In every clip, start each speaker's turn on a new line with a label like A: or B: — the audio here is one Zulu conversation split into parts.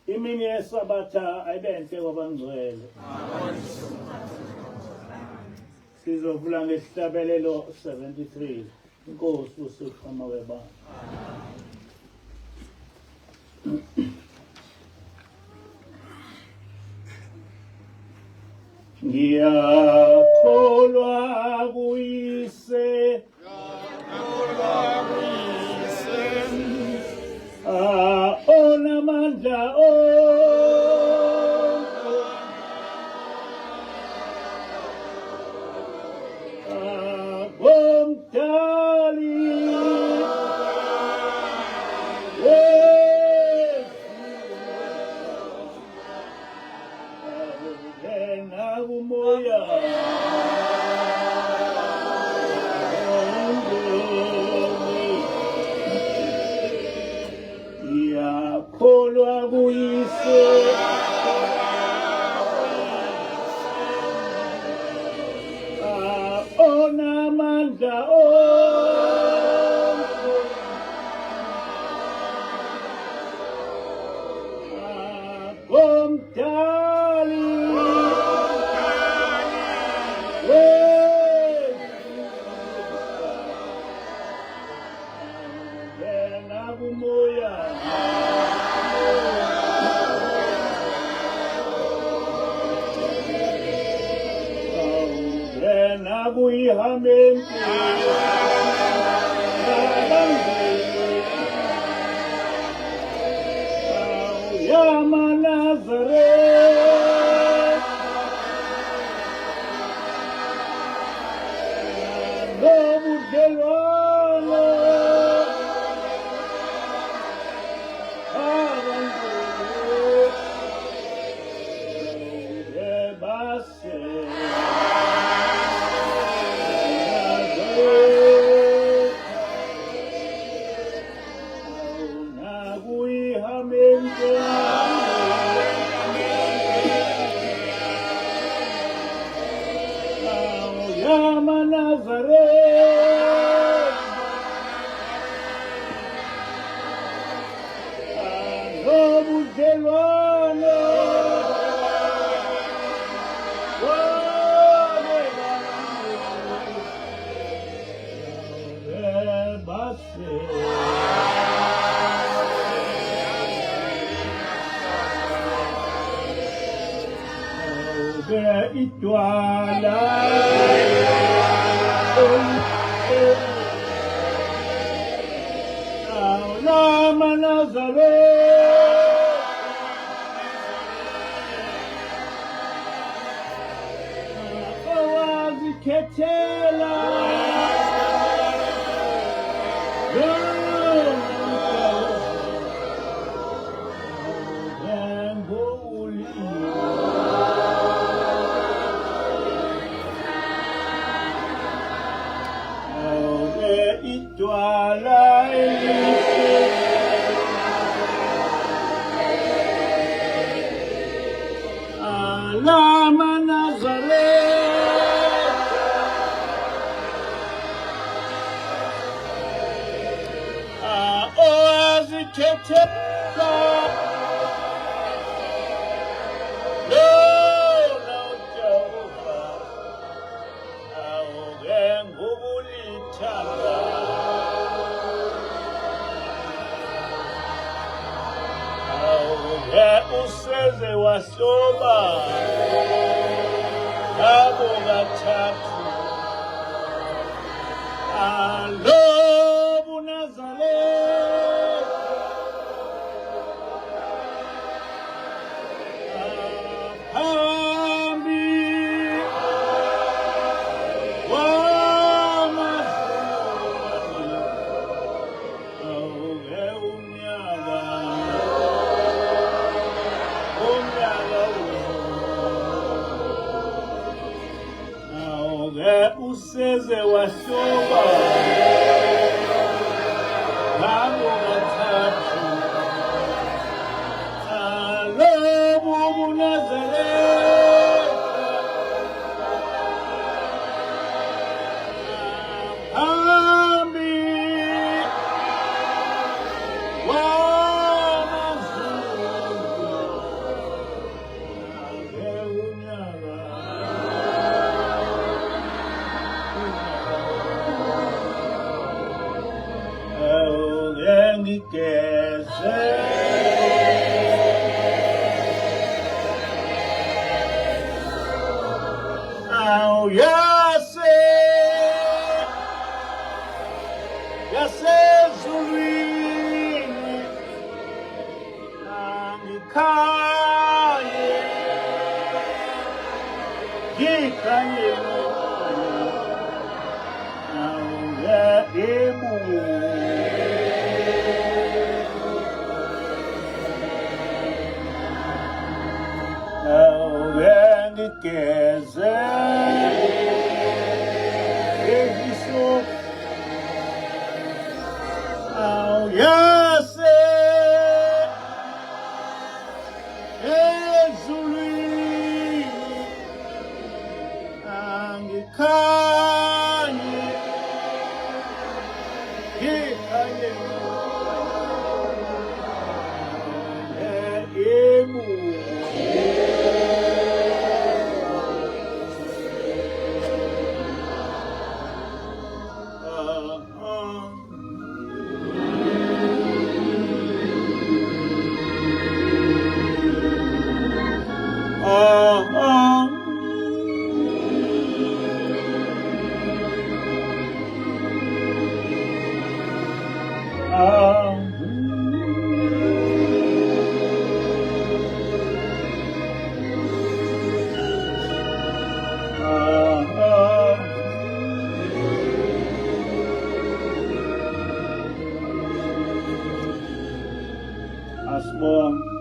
A: imini yesabatha ayibenhle kwabangcwele. Sizovula ngesihlabelelo 73. Inkosi uSukhama webandla. Ngiyakholwa kuyise, onamandla bomdali nakumoya ngiyakholwa kuyise, onamandla bomdali nakumoya nakuyihambeni yamaNazaretha nobudlelwano base itwala nazaret owazikhethela useze wasoba labo kathathu alobu Nazaretha hambi wamazulu awuke unyaka useze wasoba labo kathathu alobu Nazaretha hambi ngigeze yase yasezulwini angikhaye ngikhanye ngigeze yase ezulwini angikhanye ngikhanye asibonge.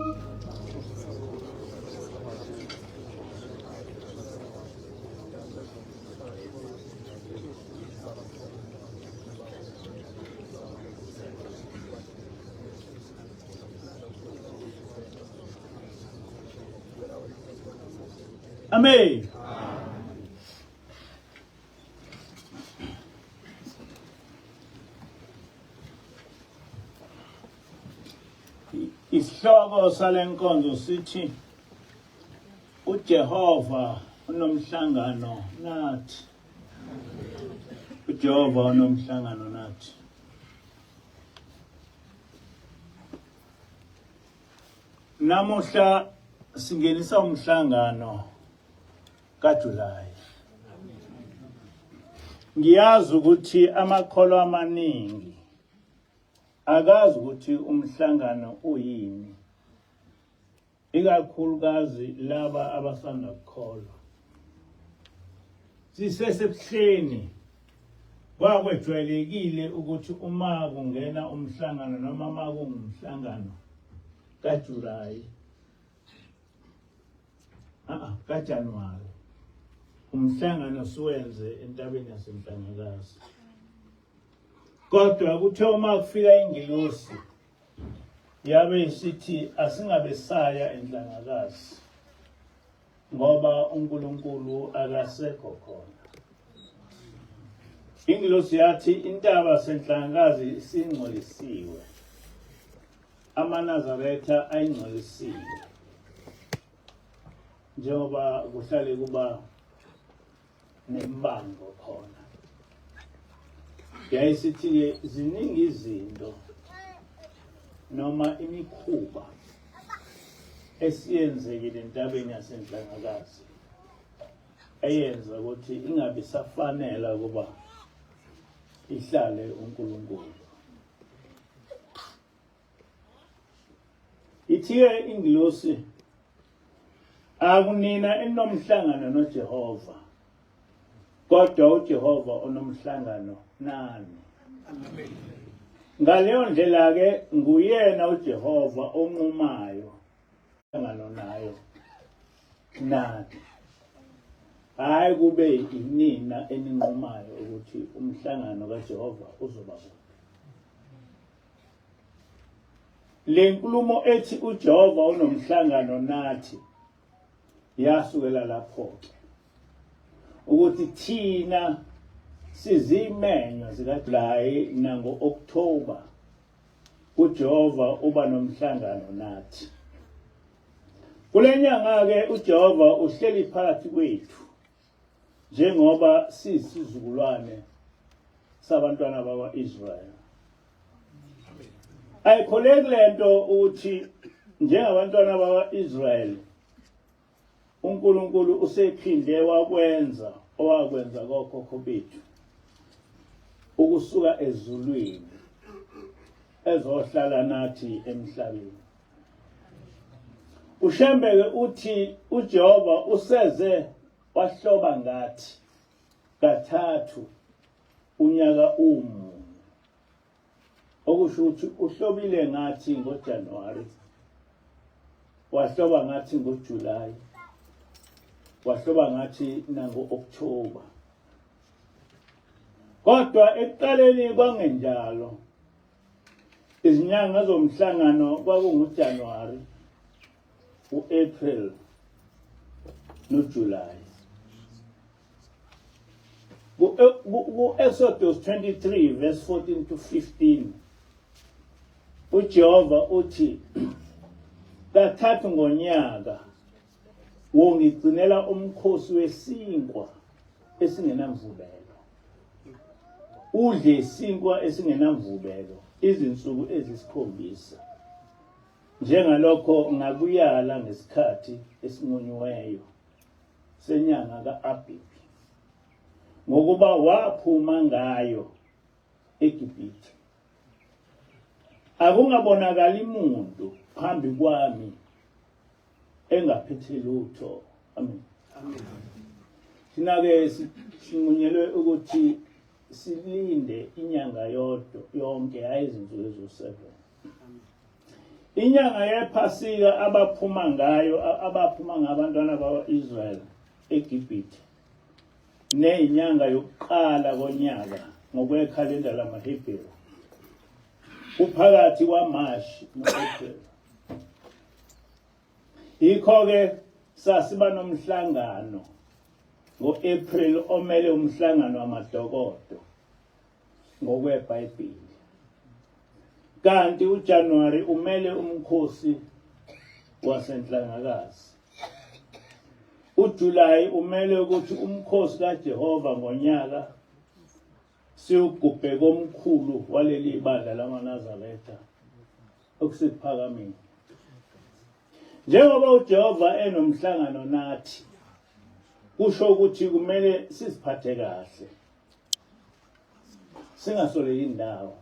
A: Amen. Isihloko salenkonzo sithi uJehova unomhlangano nathi. uJehova unomhlangano nathi. Namuhla singenisa umhlangano kaJulayi. Ngiyazi ukuthi amakholo amaningi akazi ukuthi umhlangano uyini, ikakhulukazi laba abasanda kukholwa. Sisesebuhleni kwakwejwayelekile ukuthi uma kungena umhlangano noma uma kungumhlangano kaJulayi kaJanuwari umhlangano siwenze entabeni yaseNhlangakazi. Kodwa kuthe uma kufika ingelosi yabe isithi asingabe saya eNhlangakazi ngoba uNkulunkulu akasekho khona. Ingelosi yathi intaba seNhlangakazi singcolisiwe, amaNazaretha ayingcolisiwe, njengoba kuhlale kuba nembango khona. Yayisithi ziningi izinto noma imikhuba esiyenzekile entabeni yaseNhlangakazi eyenza ukuthi ingabe safanela kuba ihlale uNkulunkulu. Ithiye ingilosi akunina enomhlangano noJehova, kodwa uJehova unomhlangano nani. Ngaleyo ndlela ke nguyena uJehova onqumayo umhlangano nayo nani. Hayi kube inina eninqumayo ukuthi umhlangano kaJehova uzoba kuphi. Le nkulumo ethi uJehova unomhlangano nathi yasukela lapho ke ukuthi thina sizimenywa zikaJulayi nango-October uJehova uba nomhlangano nathi. Kule nyanga ke uJehova uhleli phakathi kwethu njengoba sisizukulwane sabantwana bakwa-Israyeli. ayikholeki lento ukuthi njengabantwana bakwa-Israyeli uNkulunkulu usephinde wakwenza owakwenza kokhokho bethu ukusuka ezulwini ezohlala nathi emhlabeni. uShembeke uthi uJehova useze wahloba ngathi kathathu unyaka okusho ukuthi uhlobile ngathi ngoJanuwari, wahloba ngathi ngoJulayi, wahloba ngathi nango-October. Kodwa ekuqaleni kwangenjalo izinyanga zomhlangano kwakunguJanuwari, u-April noJulayi. Ku-Exodus 23 verse 14 to 15 uJehova uthi kathathu ngonyaka wongigcinela umkhosi wesinkwa esingenamvubelo, udle isinkwa esingenamvubelo izinsuku eziyisi7 njengalokho ngakuyala ngesikhathi esinqunyiweyo senyanga ka-Abhibhi, ngokuba waphuma ngayo eGibhithe. Akungabonakali muntu phambi kwami engaphethe lutho. Amen. Thina-ke sinqunyelwe ukuthi silinde inyanga yonke, hayi izinsuku eziwu7. Inyanga yePhasika abaphuma ngabantwana bakwa-Israyeli eGibhithe neyinyanga yokuqala konyaka ngokwekhalenda lamaHebheru uphakathi kwaMashi no-April. Yikho-ke sasiba nomhlangano ngo-April omele umhlangano wamadokodo ngokweBhayibheli, kanti uJanuwari umele umkhosi wasenhlangazi. uJulayi umele ukuthi umkhosi kaJehova ngonyaka siwugubhe komkhulu waleli bandla lamaNazaretha okusephakameni. Njengoba uJehova enomhlangano nathi, kusho ukuthi kumele siziphathe kahle, singasoleki indawo.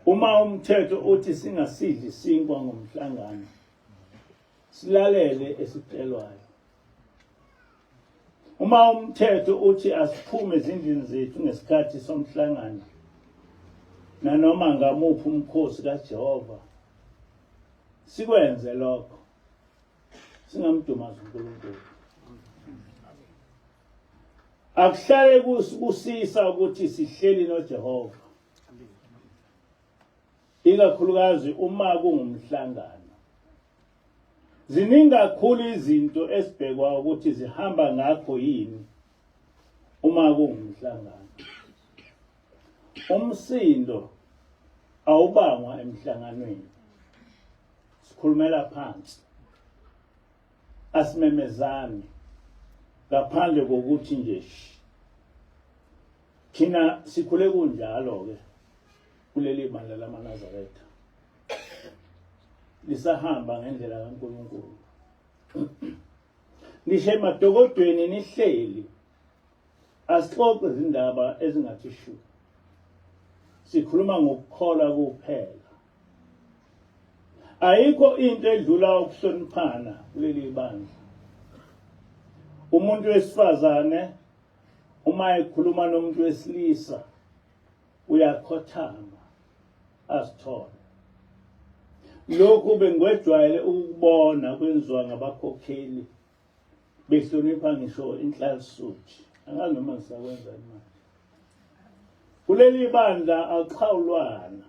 A: Uma umthetho uthi singasidli isinkwa ngomhlangano, silalele esitshelwayo. Uma umthetho uthi asiphume ezindlini zethu ngesikhathi somhlangano nanoma ngamuphi umkhosi kaJehova, sikwenze lokho, singamdumazi uNkulunkulu. Akuhlale kusisa ukuthi sihleli noJehova, ikakhulukazi uma kungumhlangano. Ziningi kakhulu izinto esibhekwa ukuthi zihamba ngakho yini uma kungumhlangano. Umsindo awubangwa emhlanganweni, sikhulumela phansi, asimemezane ngaphandle kokuthi nje thina sikhule kunjalo-ke kuleli bandla lamaNazaretha, lisahamba ngendlela kaNkulunkulu. Nishe emadokodweni nihleli, asixoxe izindaba ezingathi shu, sikhuluma ngokukholwa kuphela. Ayikho into edlula ukuhloniphana kuleli bandla. Umuntu wesifazane uma ekhuluma nomuntu wesilisa uyakhothama asithole. Lokhu bengwejwayele ukubona kwenziwa ngabakhokheli behlonipha ngisho inhlalisuthi, angazi noma ngisakwenza manje. Kuleli bandla aqhawulwana,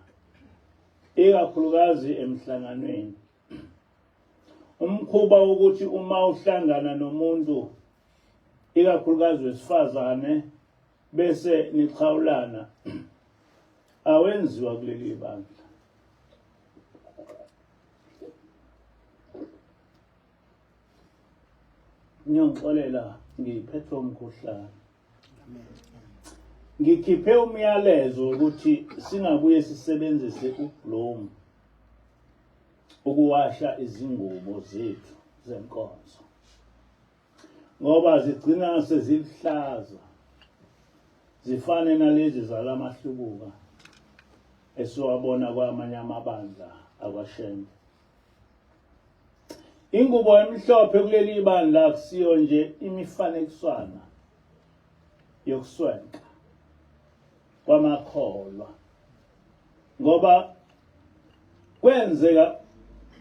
A: ikakhulukazi emhlanganweni. Umkhuba wokuthi uma uhlangana nomuntu ikakhulukazi wesifazane bese niqhawulana awenziwa kuleli bandla. Ngiyongixolela ngiphethwe umkhuhlane. Ngikhiphe umyalezo ukuthi singabuye sisebenzise uBloom ukuwasha izingubo zethu zenkonzo, ngoba zigcina sezihlaza zifane nalezi zalamahlubuka esiwabona kwamanye amabandla akwaShembe. Ingubo emhlophe kuleli bandla akusiyo nje imifanekiswana yokuswenka kwamakholwa, ngoba kwenzeka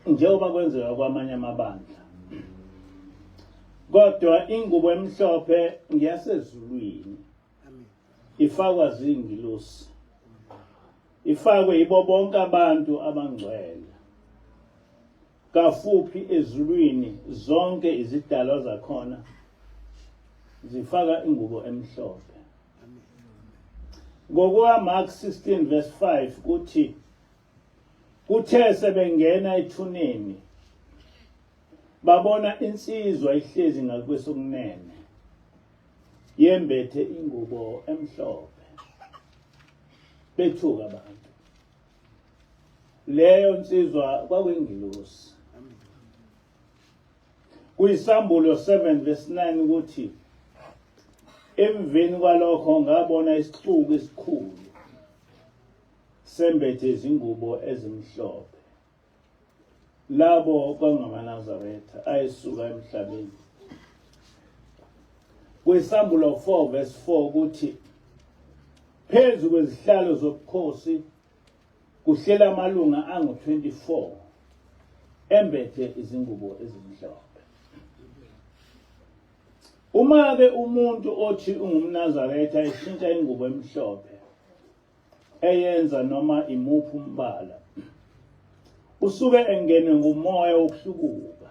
A: njengoba kwenzeka kwamanye amabandla, kodwa ingubo emhlophe ngiyasezulwini, ifakwa zingilosi, ifakwe yibo bonke abantu abangcwele. Kafuphi ezulwini zonke izidalwa zakhona zifaka ingubo emhlophe. NgokukaMark 16 verse 5 kuthi, kuthe sebengena ethuneni babona insizwa ihlezi ngakwesokunene yembethe ingubo emhlophe, bethuka abantu. Leyo nsizwa kwakuyingilosi. Kuyisambulo 7 verse 9 ukuthi, emveni kwalokho ngabona isixuku esikhulu sembethe izingubo ezimhlophe, labo kwangamaNazaretha ayesuka emhlabeni. Kuyisambulo 4 verse 4 ukuthi, phezu kwezihlalo zobukhosi kuhlela amalunga angu-24 embethe izingubo ezimhlophe. Uma-ke umuntu othi ungumNazaretha eshintsha ingubo emhlophe eyenza noma imuphi umbala, usuke engene ngumoya wokuhlubuka,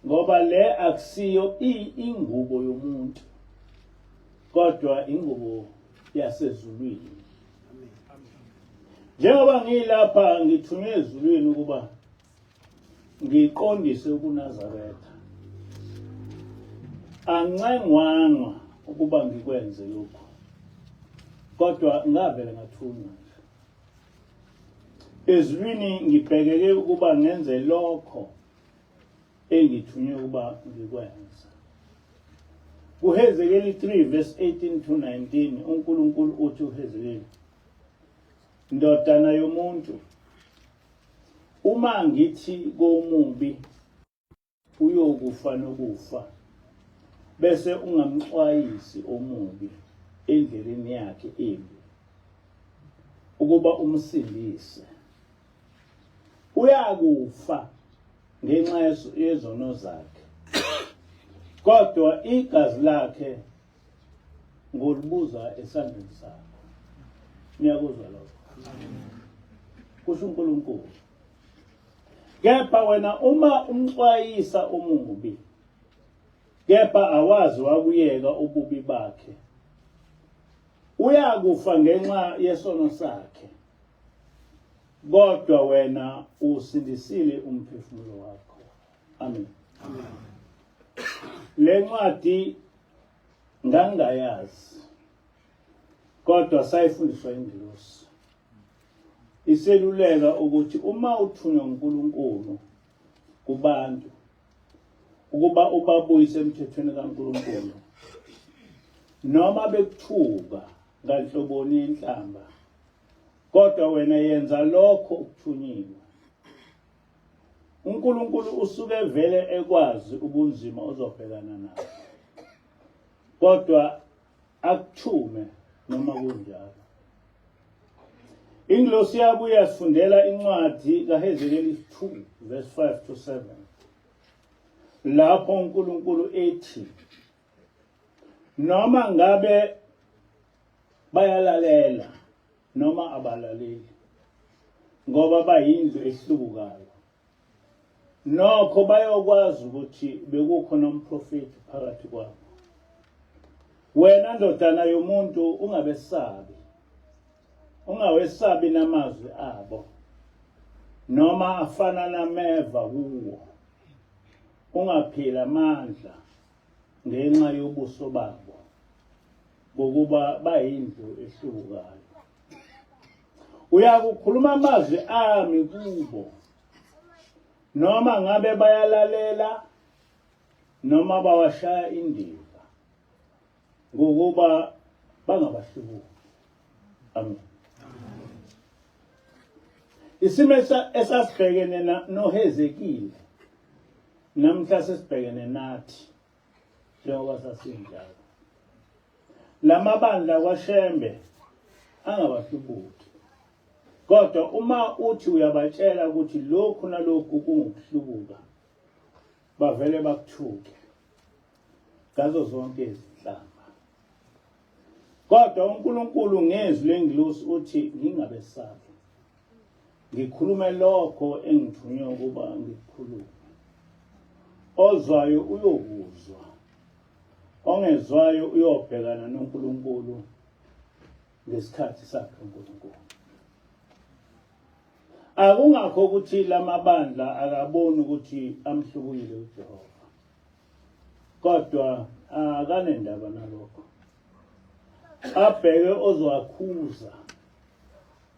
A: ngoba le akusiyo ingubo yomuntu, kodwa ingubo yasezulwini. Njengoba ngilapha ngithunywe ezulwini ukuba ngiqondise ukuNazaretha, ancengwanga ukuba ngikwenze lokho, kodwa ngavele ngathunywa. Ezulwini ngibhekeke ukuba ngenze lokho engithunywe ukuba ngikwenze. kuHezekeli 3 verse 18 to 19 uNkulunkulu uthi uHezekeli, ndodana yomuntu, uma ngithi komubi uyokufa nokufa, bese ungamxwayisi omubi endleleni yakhe embi ukuba umsindise, uyakufa ngenxa yezono zakhe, kodwa igazi lakhe ngolibuza esandleni sakho. Niyakuzwa lokho? Kusho uNkulunkulu. Kepha wena uma umxwayisa omubi, kepha awazi wakuyeka ububi bakhe, uyakufa ngenxa yesono sakhe, kodwa wena usindisile umphefumulo wakho. Amen. Amen. Le ncwadi ngangayazi, kodwa sayifundiswa ingilosi. Iseluleka ukuthi uma uthunywa uNkulunkulu kubantu ukuba ubabuyise emthethweni kaNkulunkulu, noma bekuthuka nganhloboni yenhlamba, kodwa wena yenza lokho ukuthunyiwe, uNkulunkulu usuke vele ekwazi ubunzima ozobhekana nabo, kodwa akuthume noma kunjalo. Ingilosi yabuye yasifundela incwadi kaHezekeli 2 verse 5 to 7, lapho uNkulunkulu ethi, noma ngabe bayalalela noma abalaleli, ngoba bayindlu ehlubukayo, nokho bayokwazi ukuthi bekukho nomprofeti phakathi kwabo. Wena ndodana yomuntu ungabesabi, ungawesabi namazwi abo, noma afana nameva kuwo, ungaphila amandla ngenxa yobuso babo. ngokuba bayindlu ehlubukayo. Uyakukhuluma amazwi ami kubo, noma ngabe bayalalela noma bawashaya indiva, ngokuba bangabahlubuki. Amen. Isimo esasibhekene noHezekile namhla sesibhekene nathi njengoba sasinjalo. Lamabandla kwaShembe angabahlubuki. Kodwa uma uthi uyabatshela ukuthi lokhu nalokhu kungukuhlubuka, bavele bakuthuke ngazo zonke izinhlanga. Kodwa uNkulunkulu ngezwi lengilosi uthi ngingabesabi, ngikhulume lokho engithunywe ukuba ngikukhulume. Ozwayo uyokuzwa, ongezwayo uyobhekana noNkulunkulu ngesikhathi sakhe uNkulunkulu. Akungakho ukuthi lamabandla akaboni ukuthi amhlubukile uJehova, kodwa akanendaba nalokho. Abheke ozwakhuza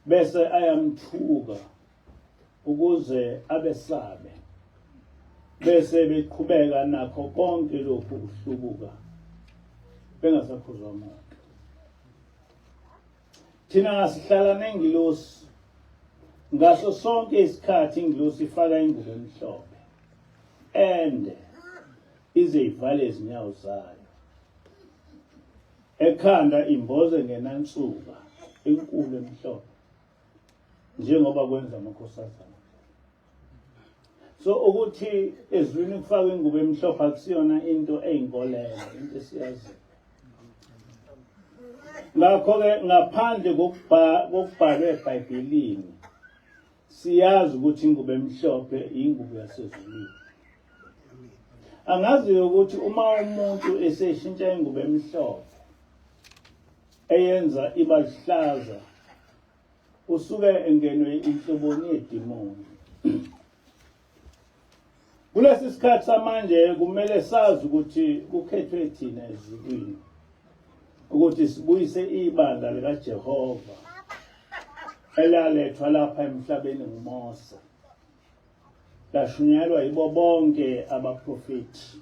A: bese ayamthuka ukuze abesabe, bese beqhubeka nakho konke lokhu kuhlubuka bengasakhuzwa umuntu. Thina ngasihlala nengilosi, ngaso sonke isikhathi ingilosi ifaka ingubo emhlophe ende ize ivale izinyawo zayo, ekhanda imboze ngenansuka enkulu emhlophe, njengoba kwenza amakhosazana. So ukuthi ezwini kufakwe ingubo emhlophe akusiyona into eyinkolelo, into esiyaziyo. Ngakho-ke ngaphandle kokubhalwe eBhayibhelini siyazi ukuthi ingubo emhlophe ingubo yasezulwini. Angazi ukuthi uma umuntu eseshintsha ingubo emhlophe eyenza iba lihlaza, usuke engenwe inhloboni yedimoni. Kulesi sikhathi samanje kumele sazi ukuthi kukhethwe thina ezulwini ukuthi sibuyise ibandla likaJehova elalethwa lapha emhlabeni nguMose, lashunyalwa yibo bonke abaprofeti,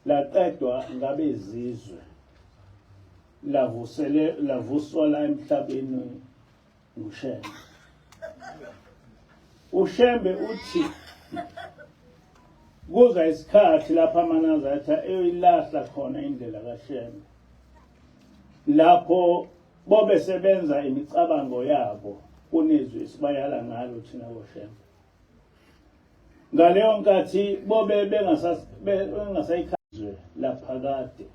A: laqedwa ngabezizwe, lavuswa la emhlabeni nguShembe. uShembe uthi kuza isikhathi lapha amaNazaretha eyilahla khona indlela kaShembe, lapho bobe sebenza imicabango yabo kunizwe esibayala ngalo thina koShembe. Ngaleyo nkathi bobe bengasayikhazwe laphakade,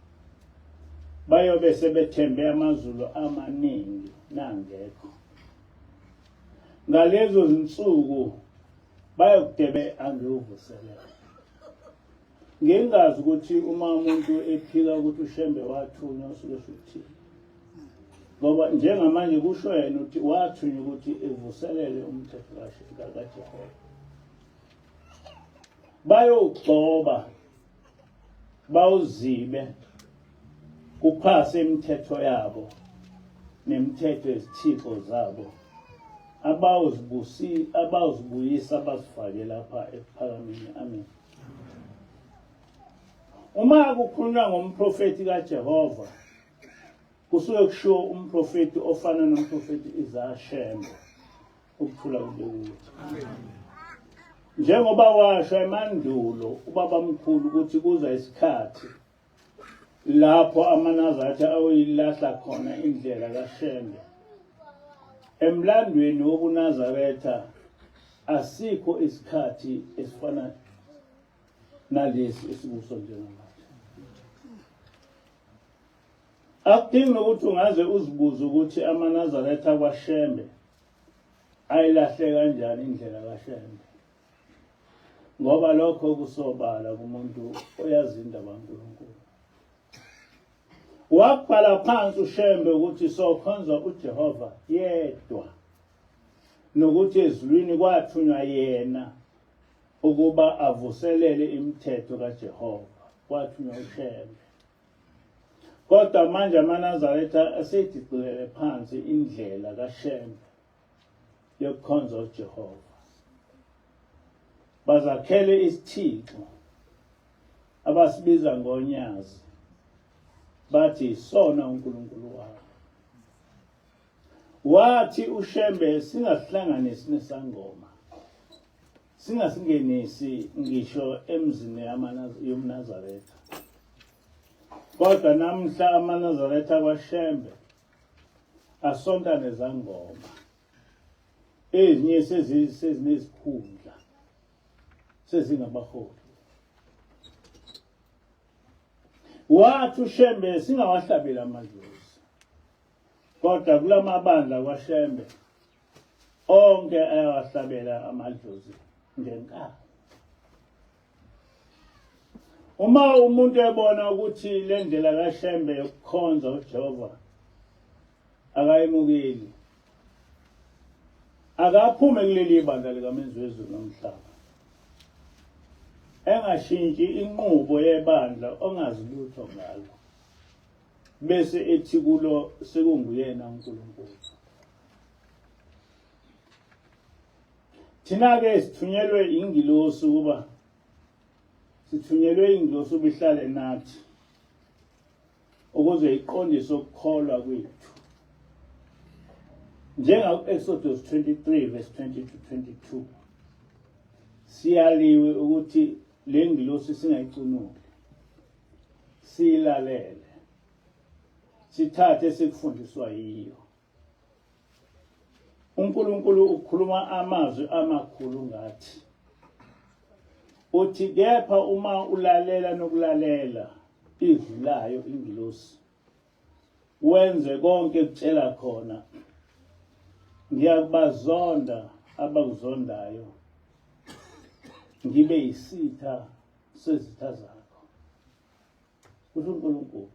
A: bayobe sebethembe amazulu amaningi nangekho. Ngalezo zinsuku bayokudebe angiyovuselela. Ngingazi ukuthi uma umuntu ephika ukuthi uShembe wathunywa usuke futhi, ngoba njengamanje kusho yena ukuthi wathunywa ukuthi evuselele umthetho kaJehova. Bayogcoba, bawuzibe, kuphase imithetho yabo nemithetho yezithixo zabo, abawuzibuyisa bazifake lapha ephakameni. Amen. Uma kukhulunywa ngomprofeti kaJehova, kusuke kushiwo umprofeti ofana nomprofeti Shembe, ukuthula kube kuthi. Njengoba washo emandulo ubabamkhulu ukuthi kuza isikhathi lapho amaNazaretha awuyilahla khona indlela kaShembe. Emlandweni wobuNazaretha asikho isikhathi esifana nalesi esibuso njengamanje. Akudingi nokuthi ungaze uzibuze ukuthi amaNazaretha kwaShembe ayilahle kanjani indlela kaShembe, ngoba lokho kusobala kumuntu oyazi indaba kaNkulunkulu. Wabhala phansi uShembe ukuthi sokhonza uJehova yedwa, nokuthi ezulwini kwathunywa yena ukuba avuselele imithetho kaJehova, kwathunywa uShembe. Kodwa manje amaNazaretha asedicilele phansi indlela kaShembe yokukhonza uJehova. Bazakhele isithixo abasibiza ngonyazi, bathi isona uNkulunkulu wabo. Wathi uShembe singasihlanganisi nesangoma, singasingenisi ngisho emzini yomNazaretha. Kodwa namhla amaNazaretha kwaShembe asonta nezangoma, ezinye sezinezikhundla, sezingabaholi. Wathi uShembe singawahlabeli amadlozi, kodwa kulamabandla kwaShembe onke ayawahlabela amadlozi ngenkani. Uma umuntu ebona ukuthi le ndlela kaShembe yokukhonza uJehova akayimukeli, akaphume kuleli bandla likamenzi wezulu nomhlaba, engashintshi inqubo yebandla ongazi lutho ngalo, bese ethi kulo sekunguyena uNkulunkulu. Thina-ke sithunyelwe ingilosi ukuba ihlale nathi ukuze iqondise ukukholwa kwethu. Njenga-Exodus 23 verse 20-22 siyaliwe ukuthi le ngilosi singayicunuli, siyilalele, sithathe sikufundiswa yiyo. uNkulunkulu ukhuluma amazwi amakhulu ngathi, uthi kepha uma ulalela nokulalela izwi layo ingilosi, wenze konke ekutshela khona, ngiyakubazonda abakuzondayo, ngibe yisitha sezitha zakho. Kusho uNkulunkulu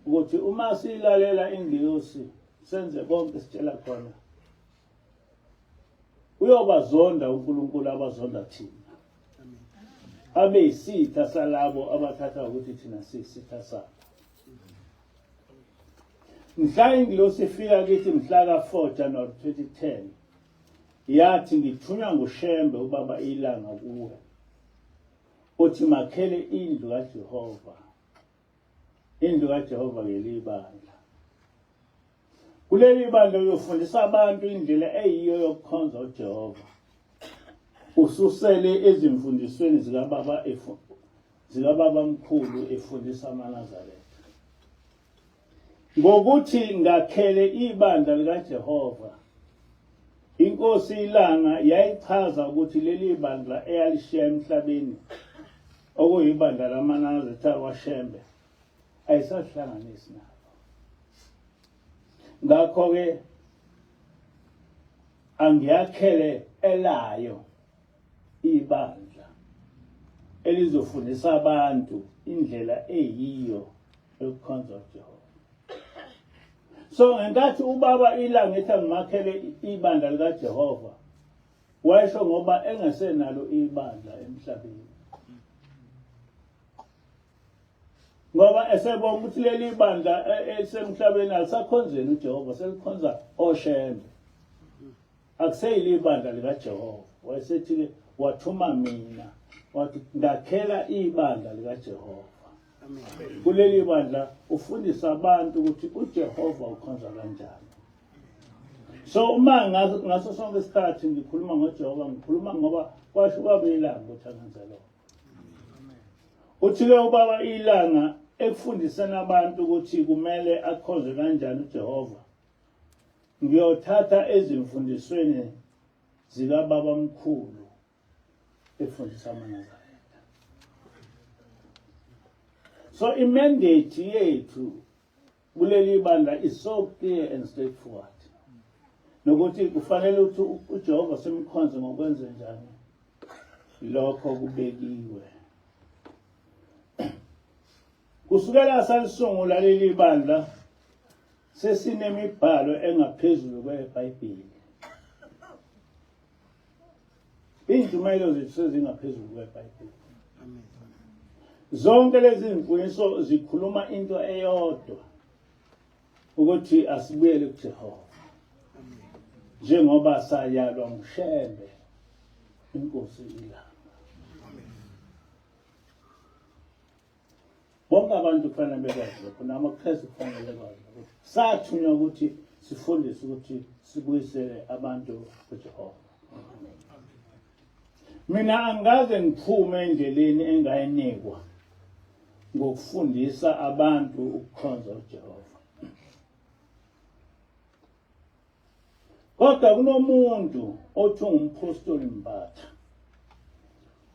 A: ukuthi uma silalela ingilosi, senze konke esitshela khona, uyobazonda uNkulunkulu abazonda thina, abe yisitha salabo abathatha ukuthi thina siyisitha sabo. Mhla ingilosi ifika kithi mhla ka-4 January 2010, yathi ngithunywa nguShembe ubaba ilanga kuwe, uthi makhele indlu kaJehova, indlu kaJehova leli bandla. Kuleli bandla uyofundisa abantu indlela eyiyo yokukhonza uJehova, ususele ezimfundisweni zikababa mkhulu efundisa amaNazaretha. Ngokuthi ngakhele ibandla likaJehova, inkosi ilanga yayichaza ukuthi leli bandla eyalishiya emhlabeni, okuyibandla lamaNazaretha kwaShembe, ayisahlanganisi nabo. Ngakho-ke angiyakhele elayo ibandla elizofundisa abantu indlela eyiyo yokukhonza uJehova. So ngenkathi ubaba ilanga ethi angimakhele ibandla likaJehova, wayesho ngoba engasenalo ibandla emhlabeni, ngoba esebona ukuthi leli bandla elisemhlabeni alisakhonzeni uJehova, selikhonza oShembe, akuseyili ibandla likaJehova. Wayesethi-ke wathuma mina, wathi ngakhela ibandla likaJehova. Kuleli bandla ufundisa abantu ukuthi uJehova ukhonza kanjani. So uma ngaso sonke isikhathi ngikhuluma ngoJehova, ngikhuluma ngoba kwasho ubaba ilanga ukuthi angenze lokho. Uthi-ke ubaba ilanga ekufundiseni abantu ukuthi kumele akhonze kanjani uJehova, ngiyothatha ezimfundisweni zikababa mkhulu efundisa amaNazaretha. So imandate yethu kuleli bandla is so clear and straightforward. Nokuthi kufanele ukuthi uJehova simkhonze ngokwenze njani, lokho kubekiwe. Kusukela salisungula leli bandla sesinemibhalo engaphezulu kweBhayibheli. Injumayelo zethu sezingaphezulu kweBhayibheli. Zonke lezi imfundiso zikhuluma into eyodwa ukuthi asibuyele kuJehova. Njengoba sayalwa nguShembe inkosi ilanga. Bonke abantu kufanele bekwazi lokho, namaKristu kufanele bekwazi lokho. Sathunywa ukuthi sifundise ukuthi sibuyisele abantu kuJehova. Mina angaze ngiphume endleleni engayinikwa ngokufundisa abantu ukukhonza uJehova. Kodwa kunomuntu othi ungumphostoli Mbatha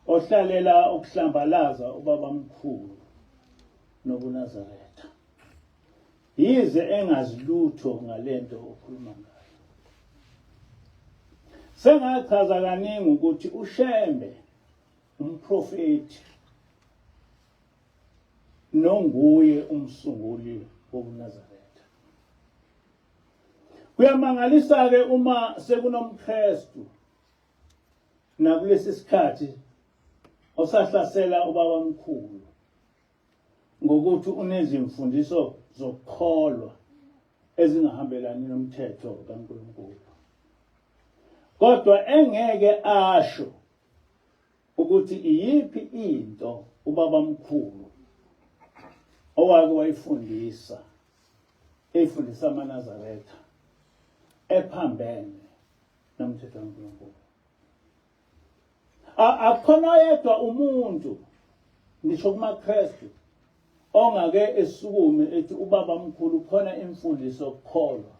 A: ohlalela ukuhlambalaza ubabamkhulu nobuNazaretha. Yize engazi lutho ngalento okhuluma ngayo. Sengachaza kaningi ukuthi uShembe umprofeti nonguye umsunguli wobuNazaretha. Kuyamangalisa ke uma sekunomKristu nakulesi sikhathi osahlasela ubabamkhulu ngokuthi unezimfundiso zokukholwa ezingahambelani nomthetho kaNkulunkulu. Kodwa engeke asho ukuthi iyiphi into ubabamkhulu owake wayifundisa efundisa amaNazaretha ephambene nomthetho kaNkulunkulu. Akhona yedwa umuntu ngisho kumaKristu ongake esukume ethi ubabamkhulu khona imfundiso yokukholwa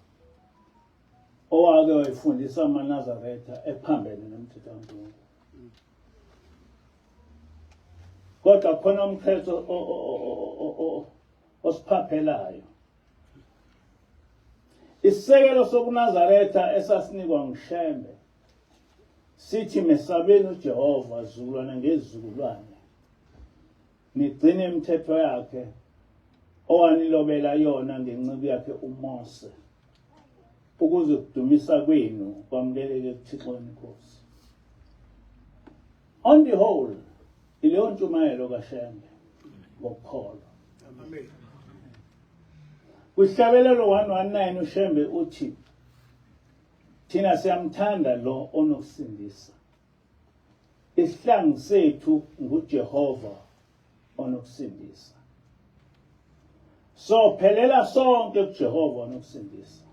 A: owake wayifundisa amaNazaretha ephambene nomthetho kaNkulunkulu. Kodwa khona umKristu osiphaphelayo. Isisekelo sobuNazaretha esasinikwa nguShembe sithi mesabeni uJehova zukulwane ngezizukulwane, nigcine imithetho yakhe owanilobela yona ngenceku yakhe uMose, ukuze ukudumisa kwenu kwamukeleke kuThixo Inkosi. On the whole, ileyo ntshumayelo kaShembe ngokukholwa. Amen. Kuhlabelelo 119 uShembe uthi thina siyamthanda lo onokusindisa. Isihlangu sethu nguJehova onokusindisa. So phelela sonke kuJehova onokusindisa.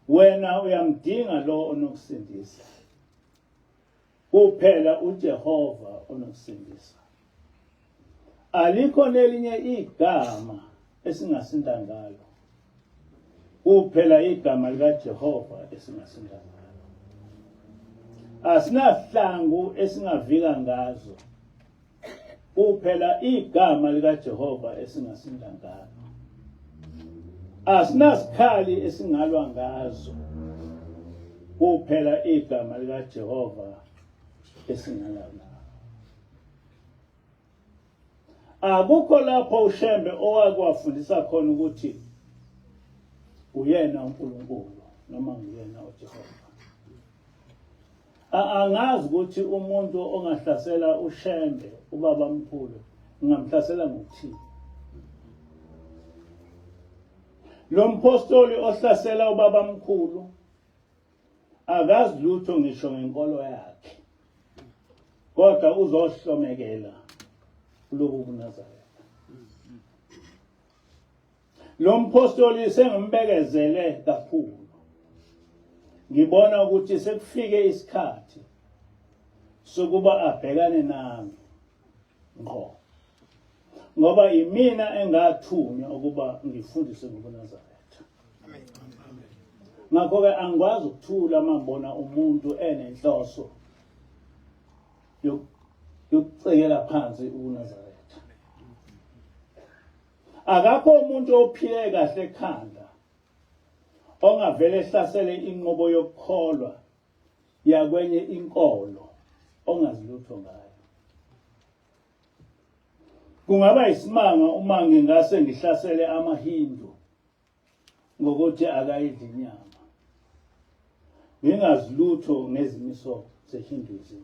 A: Wena uyamdinga lo onokusindisa. Kuphela uJehova onokusindisa. Alikho nelinye igama esingasinda ngalo. Kuphela igama likaJehova esingasinda ngalo. Asinahlangu esingavika ngazo. Kuphela igama likaJehova esingasinda ngalo. Asinasikhali esingalwa ngazo. Kuphela igama likaJehova esingalwa ngalo. Akukho lapho uShembe owakwafundisa khona ukuthi uyena uNkulunkulu noma nguyena uJehova. Angazi ukuthi umuntu ongahlasela uShembe ubabamkhulu ngamhlasela ngokuthini. Lo mpostoli ohlasela ubabamkhulu akazi lutho ngisho ngenkolo yakhe. Kodwa uzohlomekela lobu buNazaretha. Lo mpostoli sengimbekezele kakhulu. Ngibona ukuthi sekufike isikhathi sokuba abhekane nami ngqo. Ngoba imina engathunywa ukuba ngifundise ngobuNazaretha. Ngakho ke angikwazi ukuthula mangibona umuntu enenhloso yokucekela phansi ubuNazaretha. Akakho umuntu ophile kahle ekhanda ongavele ehlasele inqobo yokukholwa yakwenye inkolo ongazilutho ngayo. Kungaba isimanga uma ngingase ngihlasele amaHindu ngokuthi akayidli inyama, ngingazilutho ngezimiso zeHinduism.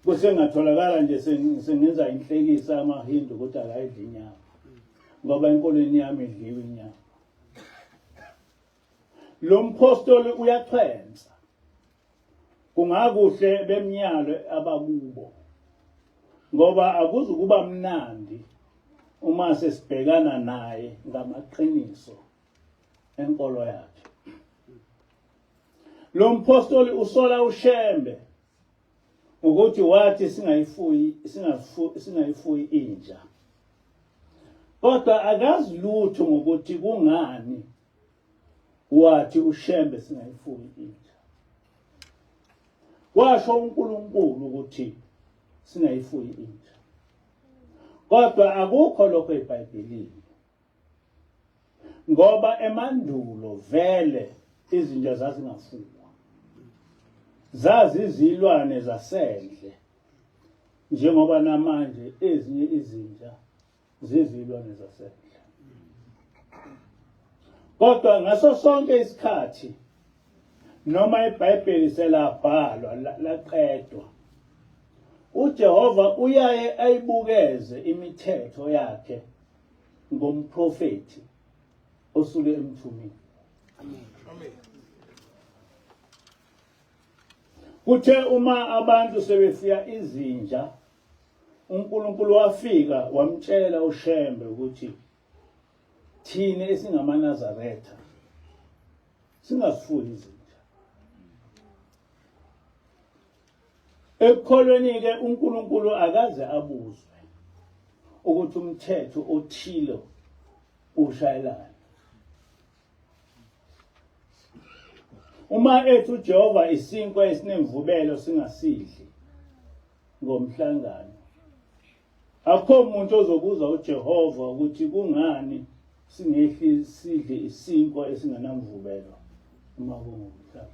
A: kusengatholakala nje sengenza inhlekisa amaHindu ukuthi akayidli inyama ngoba enkolweni yami idliwe inyama. Lo mpostoli uyaxhensa. Kungakuhle bemnyalo abakubo ngoba akuzukuba mnandi uma sesibhekana naye ngamaqiniso enkolo yakhe. Lo mpostoli usola uShembe ukuthi wathi singayifuyi inja. Kodwa akazi lutho ngokuthi kungani wathi uShembe singayifuyi inja. Washo uNkulunkulu ukuthi singayifuyi inja. Kodwa akukho lokho eBhayibhelini. Ngoba emandulo vele izinja zazingafuywa. Zazizilwane zasendle. Njengoba namanje ezinye izinja zizilwane zasendle. Kodwa ngaso sonke isikhathi noma iBhayibheli selabhalwa laqedwa, uJehova uyaye ayibukeze imithetho yakhe ngomprofeti osuke emthumile. Amen. Kuthe uma abantu sebefiya izinja, uNkulunkulu wafika wamtshela uShembe ukuthi thina esingamaNazaretha singazifuyi izinja. Ekukholweni ke uNkulunkulu akaze abuzwe ukuthi umthetho othile ushayelana. Uma ethi uJehova isinkwa esinemvubelo singasidli ngomhlangano, akho umuntu ozobuza uJehova ukuthi kungani singehli sidle isinkwa esingenamvubelo uma kungumhlangano.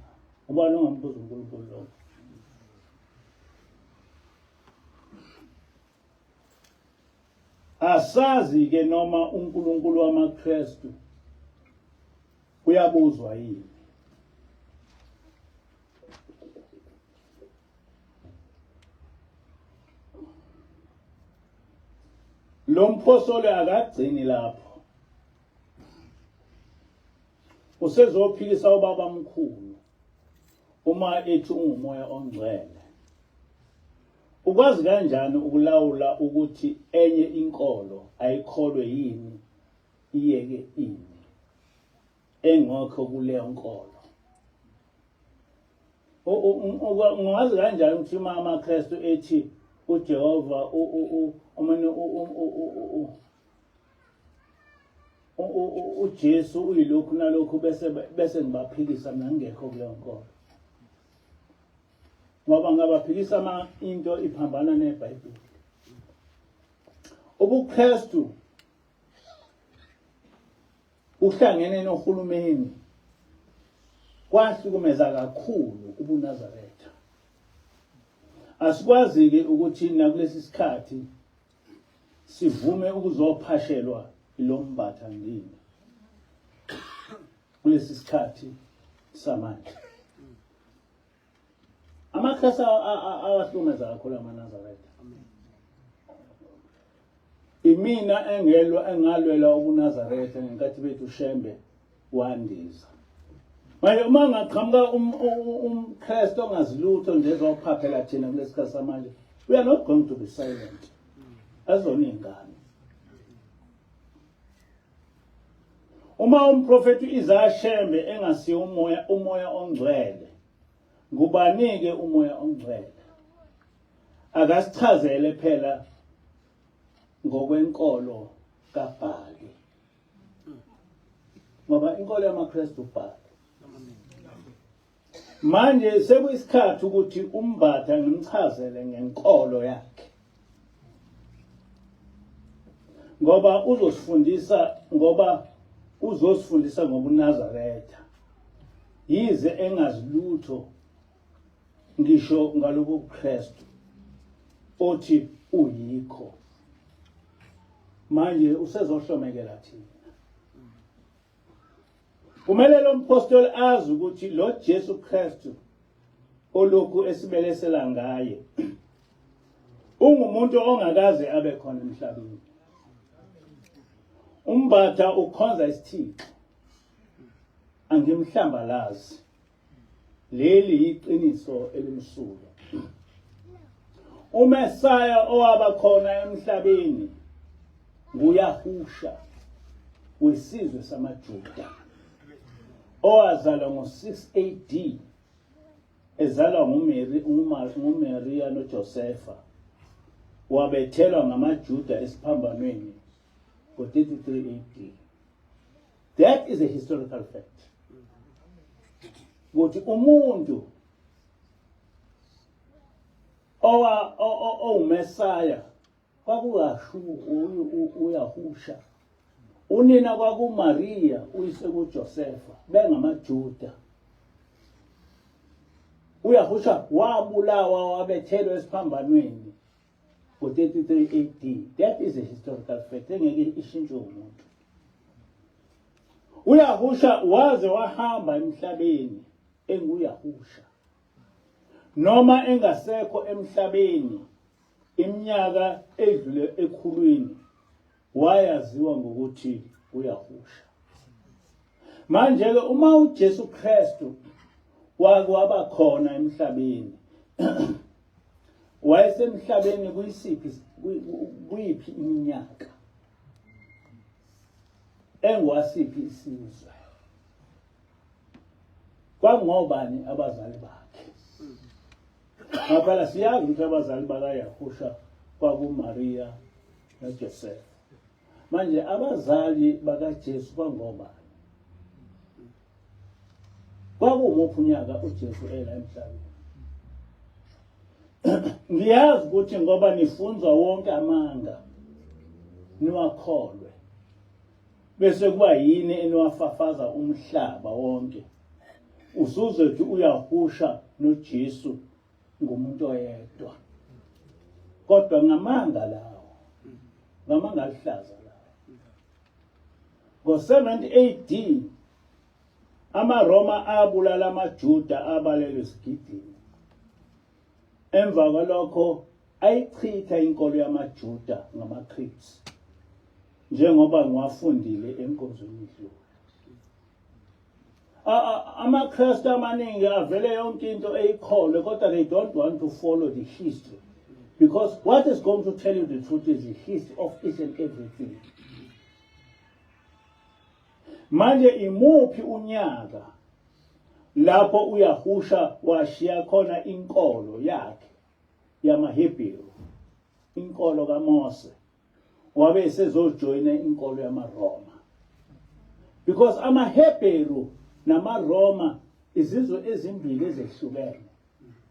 A: Ubani ongambuza uNkulunkulu lokho? Asazi ke noma uNkulunkulu wamaKristu uyabuzwa yini. Lo mpostoli akagcini lapho. Usezophikisa ubaba mkhulu uma ethi ungumoya ongcwele. Ukwazi kanjani ukulawula ukuthi enye inkolo ayikholwe yini iyeke ini engokho kuleyo nkolo? Ungazi kanjani ukuthi uma amaKristu ethi uJehova uJesu uyilokhu nalokhu bese ngibaphikisa mina ngekho kuleyo nkolo? Ngoba ngabaphikisa into iphambana neBhayibheli. UbuKristu uhlangene nohulumeni kwahlukumeza kakhulu ubuNazaretha. Asikwazi-ke ukuthi nakulesi sikhathi sivume ukuzophashelwa ilo mbatha ngini kulesi sikhathi samanje. AmaKristu awahlukumeza kakhulu amaNazaretha. Imina engalwela ubuNazaretha ngenkathi bethu uShembe wandiza. Manje uma ngaqhamuka umKristu ongazilutho nje ezophaphela thina kulesikhathi samanje, we are not going to be silent. Azona ingane. Uma umprofeti Isaiah Shembe engasiyo umoya ongcwele, ngubanike umoya ongcwele. Akasichazele phela ngokwenkolo kaBhali. Ngoba inkolo yamaKristu uBhali. Manje sekuyisikhathi ukuthi umbatha ngimchazele ngenkolo yakhe. Ngoba uzosifundisa ngobuNazaretha. Yize engazilutho ngisho ngalobu Kristu othi uyikho. Manje usezohlomekela thina. Kumele lo mpostoli azi ukuthi lo Jesu Kristu olokhu esibelesela ngaye ungumuntu ongakaze abe khona emhlabeni. Umbatha ukhonza isithixo, angimhlambalazi. Leli iqiniso elimsulwa. uMesaya owaba khona emhlabeni nguYahusha wesizwe samaJuda, owazalwa ngo-6 AD, ezalwa nguMaria noJosefa, wabethelwa ngamaJuda esiphambanweni ngo-33 AD. That is a historical fact. Ukuthi umuntu owuMesaya uyahusha, unina kwakuMaria uyise kuJosefa, bengamaJuda. Uyahusha wabulawa wabethelwa esiphambanweni ngo-33 AD. That is a historical fact engeke ishintshwe umuntu. Uyahusha waze wahamba emhlabeni enguyahusha, noma engasekho emhlabeni iminyaka edlule ekhulwini, wayaziwa ngokuthi uyahusha. Manje ke uma uJesu Kristu waba khona emhlabeni, wayesemhlabeni kuyiphi iminyaka, engwasiphi isizwe, kwangobani abazali bakhe? Ngaphela siyazi ukuthi abazali bakaYahusha kwakuMaria noJosefa. Manje abazali bakaJesu kwangobani? Kwakuwumuphi unyaka uJesu ela emhlabeni? Ngiyazi ukuthi ngoba nifunzwa wonke amanga niwakholwe, bese kuba yini eniwafafaza umhlaba wonke, usuze uthi uyahusha noJesu ngumuntu oyedwa. Kodwa ngamanga lawo, ngamanga alihlaza lawo, ngo-70 AD amaRoma abulala amaJuda abalelwe esigidini. Emva kwalokho ayichitha inkolo yamaJuda ngamaCretes, njengoba ngiwafundile enkonzweni edlule. AmaKristu amaningi avele yonke into eyikholwe, kodwa they don't want to follow the history, because what is going to tell you the truth is the history of each and everything. Manje imuphi unyaka lapho uyahusha washiya khona inkolo yakhe yamaHebheru, inkolo kaMose, wabe esezojoyina inkolo yamaRoma? Because amaHebheru namaRoma izizwe ezimbili ezehlukene,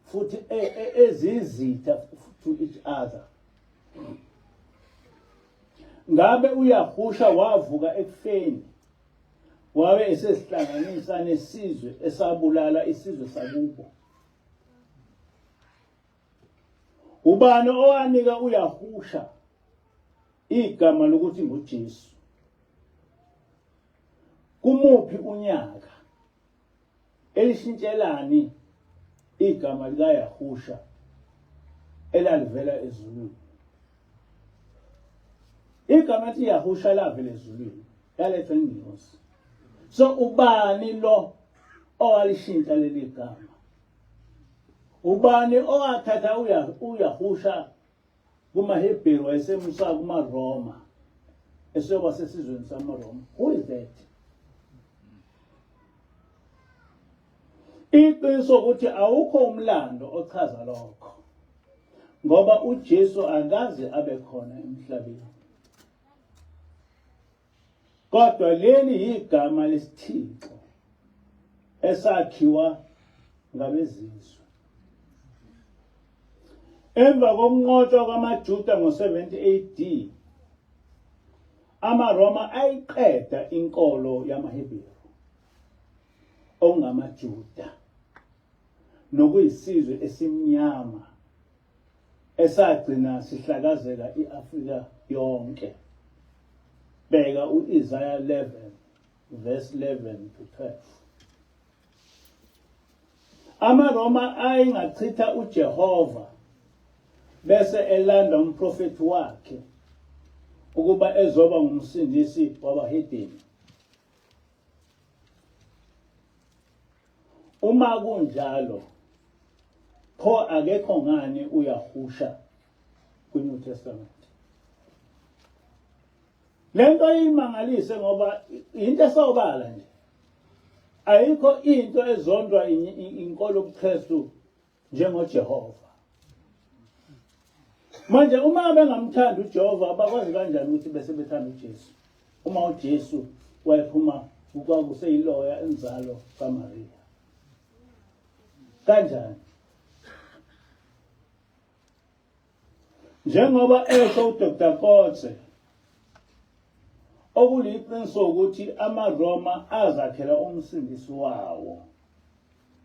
A: futhi ezizitha to each other. Ngabe uyahusha wavuka ekufeni, wabe esesihlanganisa nesizwe esabulala isizwe sakubo? Ubani owanika uyahusha igama lokuthi nguJesu? Kumuphi unyaka elishintshelani igama likaYahusha elalivela ezulwini? Igama lithi Yahusha lavela ezulwini, yaletha ingilosi. So ubani lo owalishintsha leli gama? Ubani owathatha uyahusha kumaHebheru wayesemusa kumaRoma esoba sesizweni samaRoma? Who is that? Iqiniso ukuthi awukho umlando ochaza lokho, ngoba uJesu akaze abe khona emhlabeni. Kodwa leli igama lesithixo esakhiwa ngabezizwe. Emva kokunqotshwa kwamaJuda ngo-70 AD, amaRoma ayiqeda inkolo yamaHebheru ongamaJuda, nokuyisizwe esimnyama esagcina sihlakazeka iAfrika yonke. Bheka u-Isaiah 11 verse 11 to 12. AmaRoma ayengachitha uJehova bese elanda umprofeti wakhe ukuba ezoba ngumsindisi wabahedeni. Uma kunjalo, pho akekho ngani uyahusha kwiNew Testament. Lento imangalise ngoba into esobala nje. Ayikho into ezondwa inkolo yobuKristu njengoJehova. Manje uma bengamthanda uJehova bakwazi kanjani ukuthi bese bethanda uJesu? Uma uJesu wayephuma kwakuseyiloya inzalo kaMaria. Kanjani? Njengoba esho uDr. Kotze okuliqiniso ukuthi amaRoma azakhela umsindisi wawo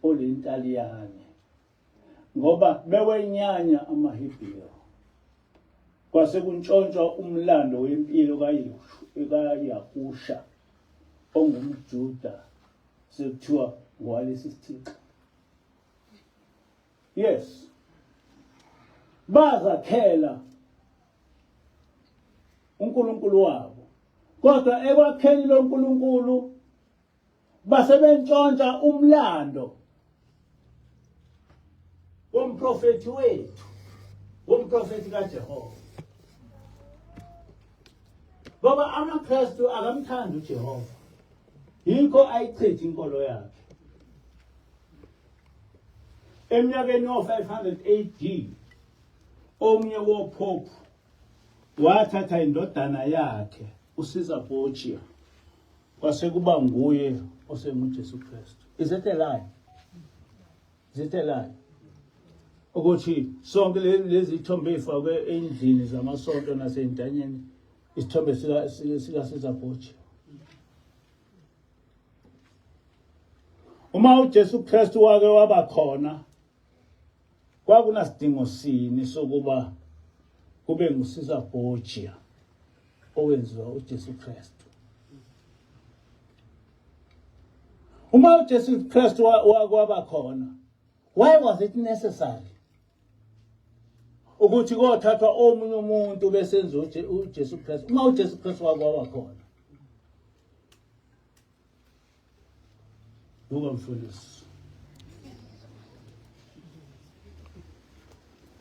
A: olentaliyane ngoba bewenyanya amaHebheru. Kwase kuntshontshwa umlando wempilo kaYahusha ongumJuda sekuthiwa ngowalesi sithixo. Yes. Bazakhela uNkulunkulu wabo. Kodwa ekwakheni lo uNkulunkulu basebentshontsha umlando womprofeti wethu, womprofeti kaJehova. Ngoba amaKristu akamthandi uJehova. Yikho ayichitha inkolo yakhe. Eminyakeni yo-500 AD, omunye woPope wathatha indodana yakhe uCaesar Borgia, kwase kuba nguye osenguJesu Kristu. Is it a lie? Is it a lie? Ukuthi sonke lezi ithombe ezifakwe endlini zamasonto nasentanyeni isithombe sika Caesar Borgia. Uma uJesu Kristu wake waba khona, kwakunasidingo sini sokuba kube nguCaesar Borgia owenziwa uJesu Kristu. Uma uJesu Kristu waba khona, why was it necessary ukuthi kothathwa omunye umuntu besenza uJesu Kristu? Uma uJesu Kristu waba khona, buka mfundisi,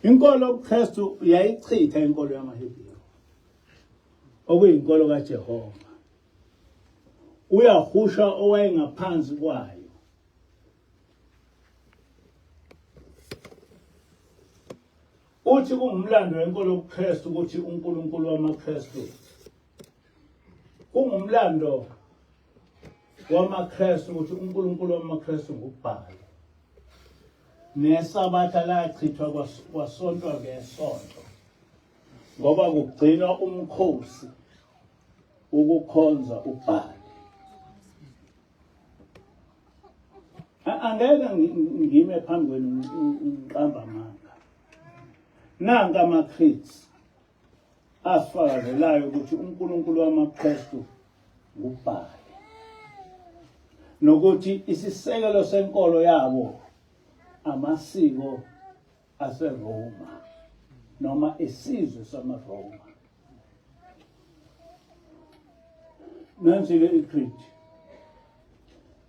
A: inkolo yobuKristu yayichitha inkolo yamaHebheru okuyinkolo kaJehova. Uyahusha owayengaphansi kwayo. Uthi kungumlando wenkolo yobuKristu ukuthi uNkulunkulu wamaKristu kungumlando wamaKristu ukuthi uNkulunkulu wamaKristu ngubhali. Nesabatha lachithwa kwasontwa ngesonto ngoba kugcinwa umkhosi ukukhonza ubhali. Angeke ngime phambi kwenu ngiqamba amanga. Nanka amaCreeds asifakazelayo ukuthi uNkulunkulu wamaKristu ngubhali. Nokuthi isisekelo senkolo yabo amasiko aseRoma noma isizwe samaRoma. Nansi-ke iCreed.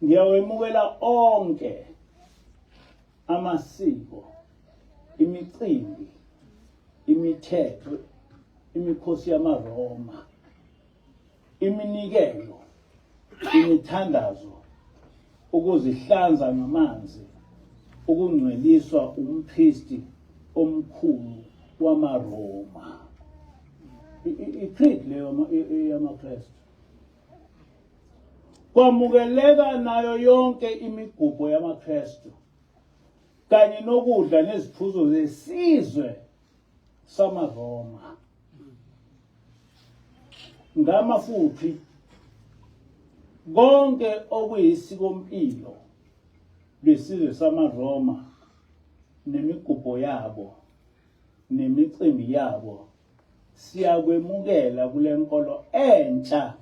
A: Ngiyawemukela onke amasiko, imicimbi, imithetho, imikhosi yamaRoma, iminikelo, imithandazo, ukuzihlanza ngamanzi, ukungcweliswa umpristi omkhulu wamaRoma. iCreed leyo yamaKristu. Kwamukeleka nayo yonke imigubho yamaKristu kanye nokudla neziphuzo zesizwe samaRoma. Ngamafuphi konke okuyisikompilo besizwe samaRoma nemigubho yabo nemicimbi yabo siyakwemukela kule nkolo entsha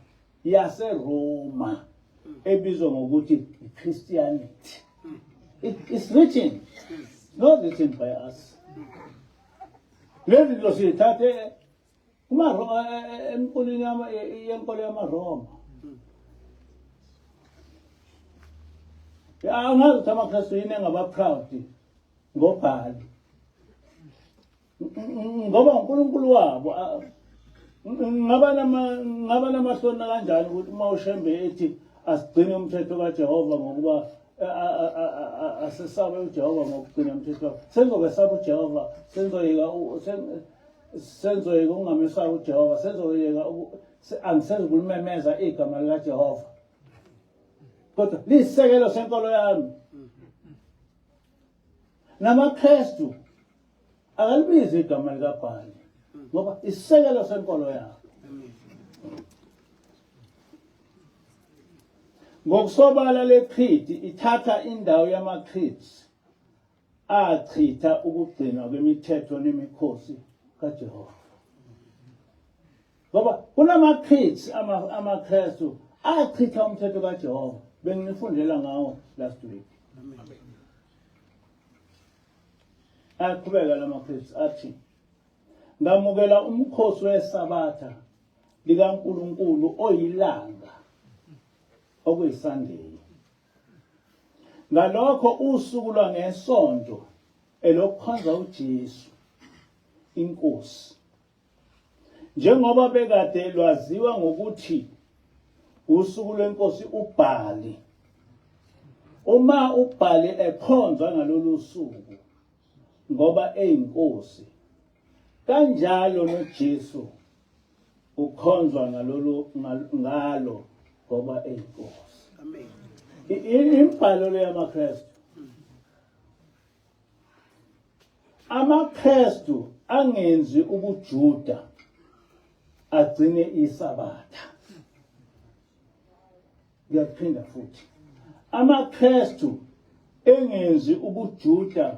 A: yaseRoma ebizwa ngokuthi iChristianity. It's written, not written by us. lezi zinto siyithathe emqulwini yenkolo yamaRoma. Angazi ukuthi amaKristu yini engaba-proud ngobhali. Ngoba uNkulunkulu wabo ngaba namahloni kanjani ukuthi uma ushembe ethi asigcine umthetho kaJehova ngokuba asisabe uJehova ngokugcina umthetho. Senzobe saba uJehova, senzoyeka ukungamesaba uJehova, senzoyeka angisezukulimemeza igama likaJehova. Kodwa liyisekelo senkolo yami. NamaKristu akalibizi igama likaBhali ngoba isekelo senkolo yakho. Ngokusobala leCreed ithatha indawo yamaCreed achitha ukugcinwa kwemithetho nemikhosi kaJehova. Ngoba kunamaCreed amaKristu achitha umthetho kaJehova. Benginifundela ngawo last week. Aqhubeka lamaKristu athi ngamukela umkhosi weSabatha likaNkulunkulu oyilanga okuyiSunday. Ngalokho usuku lwangesonto elokukhonza uJesu inkosi. Njengoba bekade lwaziwa ngokuthi usuku lwenkosi uBhali. Uma uBhali ekhonzwa ngalolu suku ngoba eyinkosi, kanjalo noJesu ukhonzwa ngalo ngoba eyinkosi. Amen. Imbhalo le yamaKristu. AmaKristu angenzi ubuJuda agcine iSabatha. Ngiyaphinda futhi. AmaKristu engenzi ubuJuda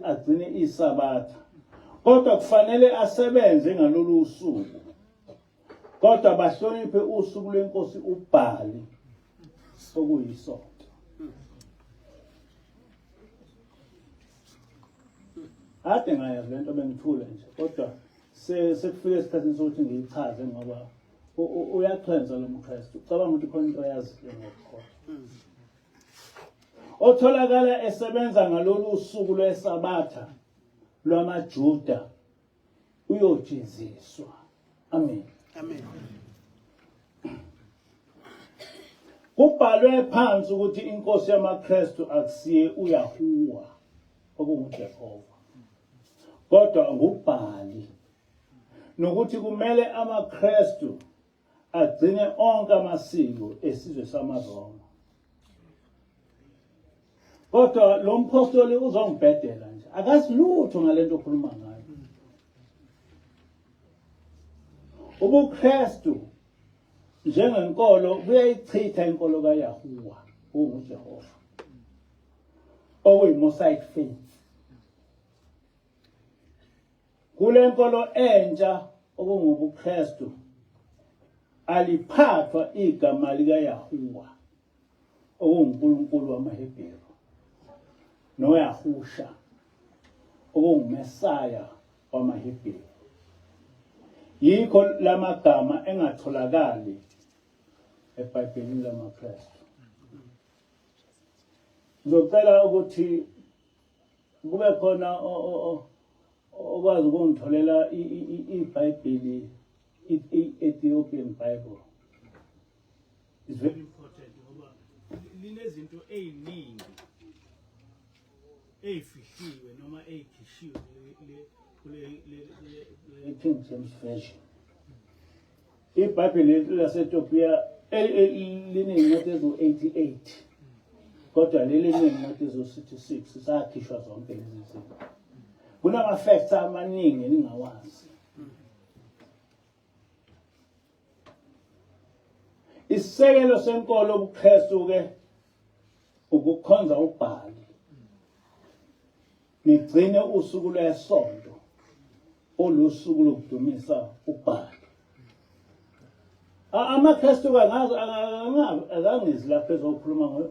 A: agcine iSabatha. Kodwa kufanele asebenze ngalolu suku. Kodwa bahloniphe usuku lwenkosi uBhali okuyisonto. Ade ngayazi lento bengithule nje, kodwa sekufike isikhathi sokuthi ngiyichaze ngoba uyachwenza lo mKristu. Ucabanga ukuthi khona into oyaziyo ngokukhohlwa. Otholakala esebenza ngalolu suku lweSabatha lwamaJuda uyojeziswa. Amen. Amen. Kubhalwe phansi ukuthi inkosi yamaKristu akusiye uYahuwa okunguJehova, kodwa nguBhali, nokuthi kumele amaKristu agcine onke amasiko esizwe samaRoma. Kodwa lo mpostoli uzongibhedela nje, akazi lutho ngalento okhuluma ngayo. UbuKristu njengenkolo buyayichitha inkolo kaYahuwa onguJehova, okuyi-Mosaic faith. Kule nkolo entsha okungubuKristu aliphathwa igama likaYahuwa okunguNkulunkulu wamaHebheru, noYahusha okungumesaya wamaHebheru. Yikho lamagama engatholakali eBhayibhelini lamaKristu. Ngizocela ukuthi kube khona okwazi ukungitholela iBhayibheli, i-Ethiopian Bible. It's very important ngoba linezinto eziningi ezifihliwe noma ezikhishiwe King James Version. IBhayibheli laseTopia linezincwadi ezu-88, kodwa leli linezincwadi ezu-66 zakhishwa zonke lezi zinto. Kunama-facts amaningi eningawazi. Isekelo senkolo ubuKristu-ke ukukhonza uBhali. Nigcine usuku lwesonto olusuku lokudumisa uBhali. AmaKristu akangizi lapho ezokhuluma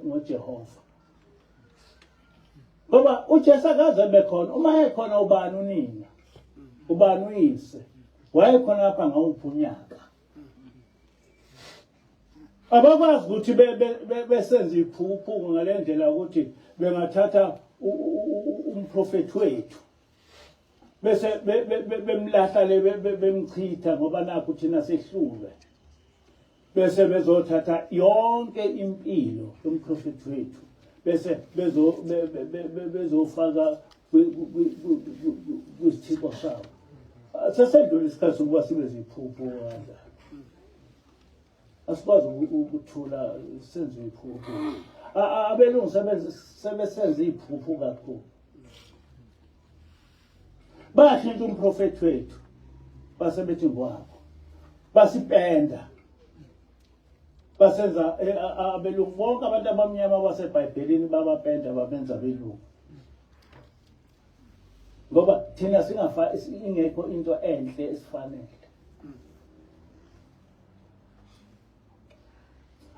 A: ngoJehova. ngoba uJesu akaze bekhona uma ekhona ubani unina ubani uyise wayekhona lapha ngawuphi unyaka abakwazi ukuthi besenze iphupho ngale ndlela ukuthi bengathatha umprofeti wethu bese bemlahla bemchitha ngoba nakho thina sehlulwe bese bezothatha yonke impilo yomprofeti wethu bese bezofaka kwisithixo sabo sesedlula isikhathi sokuba sibe ziphupho wanda asikwazi ukuthula senze iphupho abelungu sebesenze iphupho kakhulu bashintsha umprofeti wethu basebethi ngwabo basipenda basenza abelungu bonke abantu abamnyama baseBhayibhelini babapenda babenza belungu ngoba thina ingekho into enhle esifanele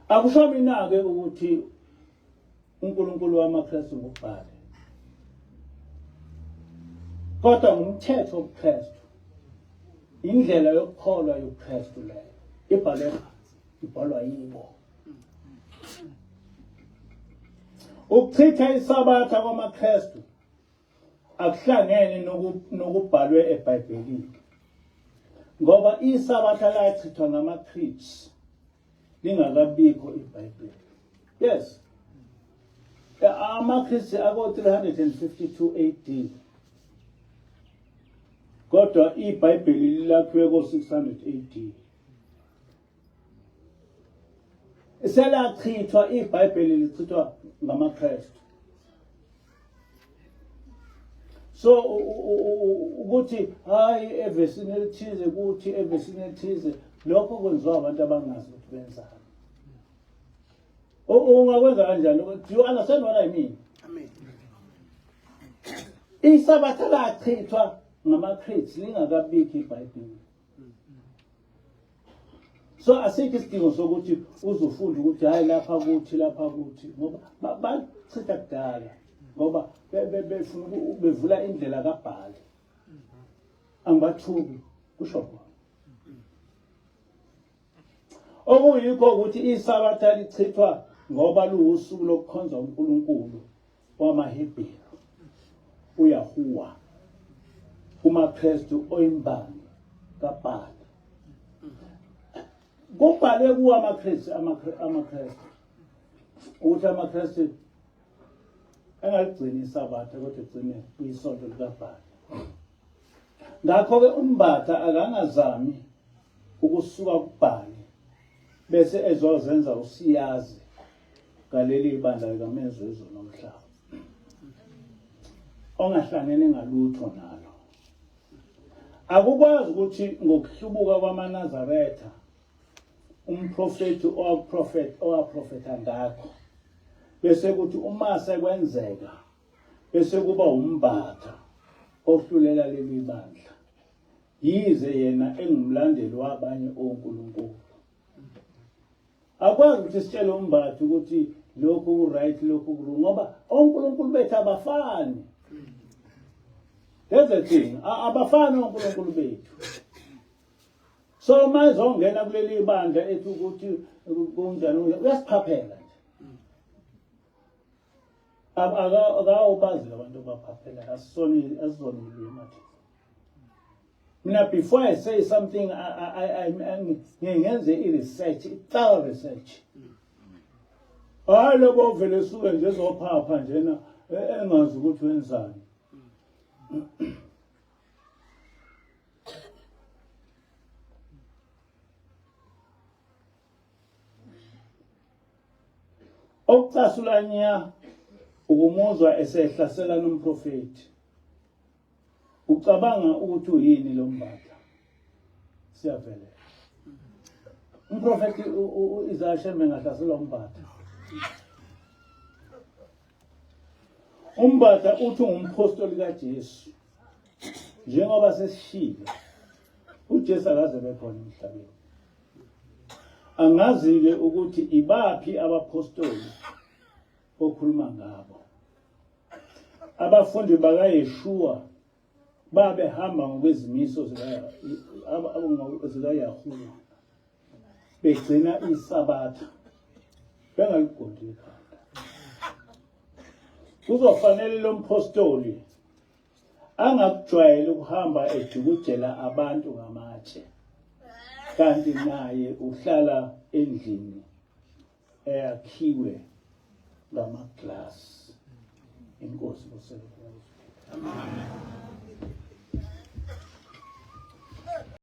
A: akusho mina-ke ukuthi uNkulunkulu wamaKristu ngubhale kodwa ngumthetho wobuKristu indlela yokukholwa yobuKristu leyo ibhalwa yibo ukuchitha isabatha kwamaKristu akuhlangene nokubhalwe eBhayibhelini ngoba isabatha lachithwa ngamaCreeds lingakabikho iBhayibheli yes amaCreeds ako 352 AD kodwa iBhayibheli lilakhiwe ko 600 AD selachithwa iBhayibheli lichithwa ngamaKristu so ukuthi hayi evesini elithize kuthi evesini elithize lokho kwenziwa abantu abangazi ukuthi benzani ungakwenza kanjani do you understand what I mean amen isabatha lachithwa ngamaCreeds lingakabikho iBhayibheli so asikho isidingo sokuthi uzofunda ukuthi hayi lapha kuthi ngoba bachitha kudala ngoba befuna bevula indlela kaBhali angibathuki kusho khona okuyikho ukuthi isabatha lichithwa ngoba luwusuku lokukhonza uNkulunkulu wamaHebheru uYahuwa kumaKristu oyimbangi kaBhali kubhale kuwo amaKristu ukuthi amaKristu engaligcini isabatha kodwa egcine kuyisonto likaBhali ngakho-ke umbatha akangazami ukusuka kuBhali bese ezozenza usiyazi ngaleli bandla likamezwe izolo nomhlaba ongahlangene ngalutho nalo akukwazi ukuthi ngokuhlubuka kwamaNazaretha umprofeti owaprofetha ngakho bese kuthi uma sekwenzeka bese kuba umbatha ohlulela leli bandla yize yena engumlandeli wabanye onkulunkulu akwazi ukuthi sitshele umbatha ukuthi lokhu right lokhu wrong ngoba onkulunkulu bethu abafani that's the thing abafani onkulunkulu bethu so mazongena kuleli bandla ethi ukuthi kunjani uyasiphaphela akawubazi abantu abaphaphela asizoni mathi mina before I say something ngenze i-research thorough research hayi lobo vele suke nje zophapha njena engazi ukuthi wenzani okucasulanya ukumuzwa esehlasela nomprofeti ucabanga ukuthi uyini lo mbatha siyavela umprofeti uIsaiah mengahlaselwa umbatha umbatha uthi ungumphostoli kaJesu njengoba sesishilo uJesu akaze bekhona emhlabeni angazi-ke ukuthi ibaphi abaphostoli okhuluma ngabo abafundi bakaYeshua babehamba ngokwezimiso zikaYahweh begcina isabatha bengaligodi ikhanda. Kuzofanele lo mpostoli angakujwayeli ukuhamba ejukujela abantu ngamatshe, kanti naye uhlala endlini eyakhiwe ngamaglasi. Inkosi kusele. Amen.